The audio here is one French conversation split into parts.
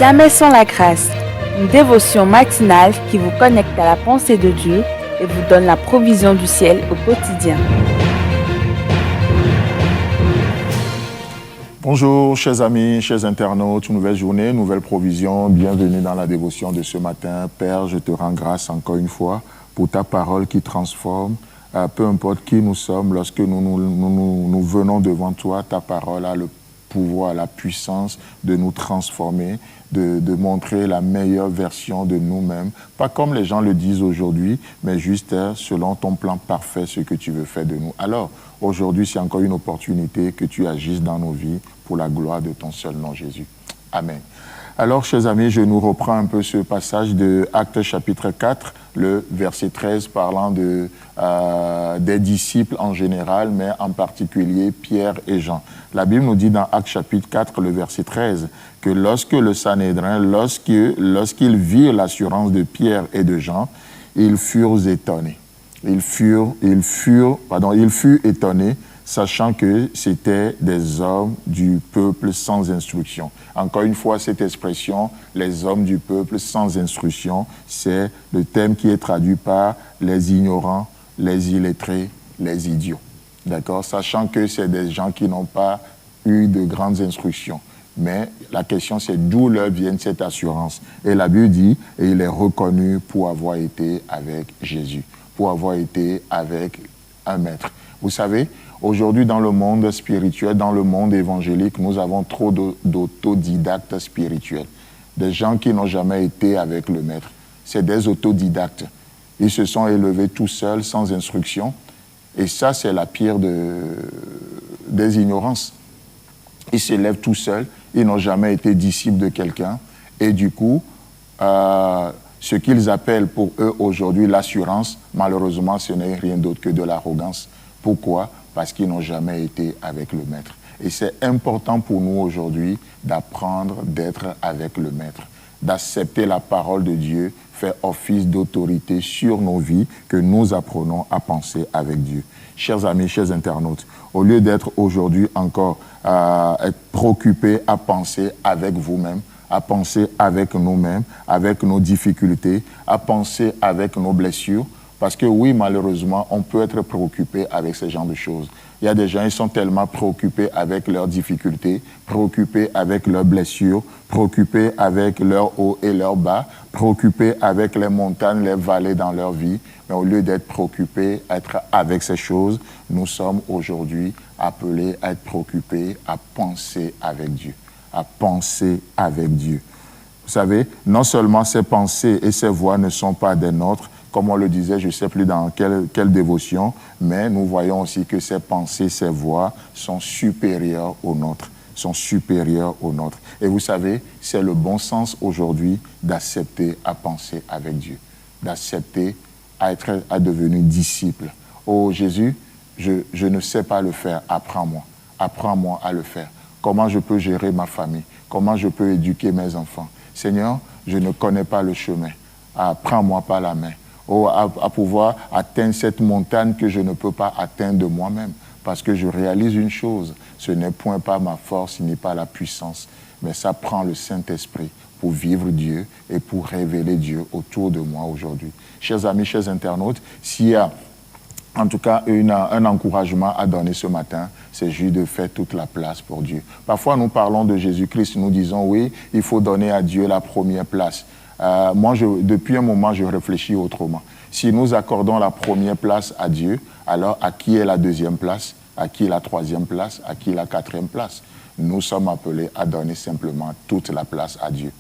Jamais sans la grâce, une dévotion matinale qui vous connecte à la pensée de Dieu et vous donne la provision du ciel au quotidien. Bonjour chers amis, chers internautes, nouvelle journée, nouvelle provision, bienvenue dans la dévotion de ce matin. Père, je te rends grâce encore une fois pour ta parole qui transforme. Peu importe qui nous sommes, lorsque nous venons devant toi, ta parole a le pouvoir, la puissance de nous transformer, de montrer la meilleure version de nous-mêmes. Pas comme les gens le disent aujourd'hui, mais juste selon ton plan parfait, ce que tu veux faire de nous. Alors, aujourd'hui, c'est encore une opportunité que tu agisses dans nos vies pour la gloire de ton seul nom, Jésus. Amen. Alors, chers amis, je nous reprends un peu ce passage de Actes chapitre 4, le verset 13, parlant des disciples en général, mais en particulier Pierre et Jean. La Bible nous dit dans Actes chapitre 4, le verset 13, que lorsque le Sanhédrin, lorsqu'ils virent l'assurance de Pierre et de Jean, ils furent étonnés. Ils furent étonnés, sachant que c'était des hommes du peuple sans instruction. Encore une fois, cette expression, les hommes du peuple sans instruction, c'est le thème qui est traduit par les ignorants, les illettrés, les idiots. D'accord? Sachant que c'est des gens qui n'ont pas eu de grandes instructions. Mais la question, c'est d'où leur vient cette assurance. Et la Bible dit, et il est reconnu pour avoir été avec Jésus, pour avoir été avec un maître. Vous savez, aujourd'hui, dans le monde spirituel, dans le monde évangélique, nous avons trop d'autodidactes spirituels. Des gens qui n'ont jamais été avec le maître. C'est des autodidactes. Ils se sont élevés tout seuls, sans instruction. Et ça, c'est la pire des ignorances. Ils s'élèvent tout seuls, ils n'ont jamais été disciples de quelqu'un. Et du coup, ce qu'ils appellent pour eux aujourd'hui l'assurance, malheureusement, ce n'est rien d'autre que de l'arrogance. Pourquoi? Parce qu'ils n'ont jamais été avec le maître. Et c'est important pour nous aujourd'hui d'apprendre d'être avec le maître, d'accepter la parole de Dieu, faire office d'autorité sur nos vies, que nous apprenons à penser avec Dieu. Chers amis, chers internautes, au lieu d'être aujourd'hui encore être préoccupés à penser avec vous-même, à penser avec nous-mêmes, avec nos difficultés, à penser avec nos blessures, parce que oui, malheureusement, on peut être préoccupé avec ce genre de choses. Il y a des gens, ils sont tellement préoccupés avec leurs difficultés, préoccupés avec leurs blessures, préoccupés avec leurs hauts et leurs bas, préoccupés avec les montagnes, les vallées dans leur vie. Mais au lieu d'être préoccupés, être avec ces choses, nous sommes aujourd'hui appelés à être préoccupés, à penser avec Dieu, à penser avec Dieu. Vous savez, non seulement ces pensées et ces voix ne sont pas des nôtres, comme on le disait, je ne sais plus dans quelle dévotion, mais nous voyons aussi que ces pensées, ces voix sont supérieures aux nôtres, sont supérieures aux nôtres. Et vous savez, c'est le bon sens aujourd'hui d'accepter à penser avec Dieu, d'accepter à devenir disciple. Oh Jésus, je ne sais pas le faire, apprends-moi à le faire. Comment je peux gérer ma famille? Comment je peux éduquer mes enfants? Seigneur, je ne connais pas le chemin. Prends-moi par la main. À pouvoir atteindre cette montagne que je ne peux pas atteindre de moi-même. Parce que je réalise une chose, ce n'est point pas ma force, ni pas la puissance, mais ça prend le Saint-Esprit pour vivre Dieu et pour révéler Dieu autour de moi aujourd'hui. Chers amis, chers internautes, s'il y a en tout cas un encouragement à donner ce matin, c'est juste de faire toute la place pour Dieu. Parfois, nous parlons de Jésus-Christ, nous disons oui, il faut donner à Dieu la première place. Moi, depuis un moment, je réfléchis autrement. Si nous accordons la première place à Dieu, alors à qui est la deuxième place? À qui est la troisième place? À qui est la quatrième place? Nous sommes appelés à donner simplement toute la place à Dieu.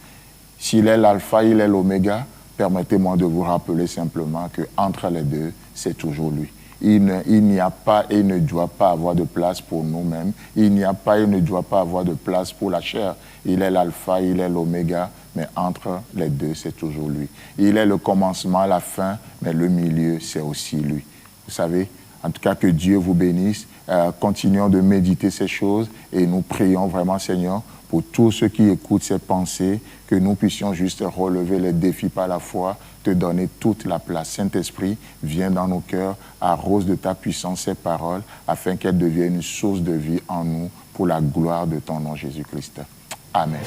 S'il est l'alpha, il est l'oméga, permettez-moi de vous rappeler simplement qu'entre les deux, c'est toujours lui. Il n'y a pas et ne doit pas avoir de place pour nous-mêmes. Il n'y a pas et ne doit pas avoir de place pour la chair. Il est l'alpha, il est l'oméga, mais entre les deux, c'est toujours lui. Il est le commencement, la fin, mais le milieu, c'est aussi lui. Vous savez, en tout cas, que Dieu vous bénisse. Continuons de méditer ces choses et nous prions vraiment, Seigneur, pour tous ceux qui écoutent ces pensées, que nous puissions juste relever les défis par la foi, te donner toute la place. Saint-Esprit, viens dans nos cœurs, arrose de ta puissance ces paroles, afin qu'elles deviennent une source de vie en nous, pour la gloire de ton nom, Jésus-Christ. Amen.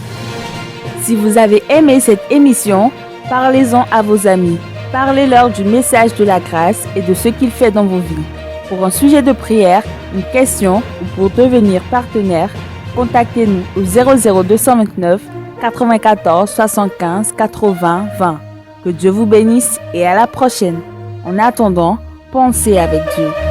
Si vous avez aimé cette émission, parlez-en à vos amis. Parlez-leur du message de la grâce et de ce qu'il fait dans vos vies. Pour un sujet de prière, une question ou pour devenir partenaire, contactez-nous au 00229 94 75 80 20. Que Dieu vous bénisse et à la prochaine. En attendant, pensez avec Dieu.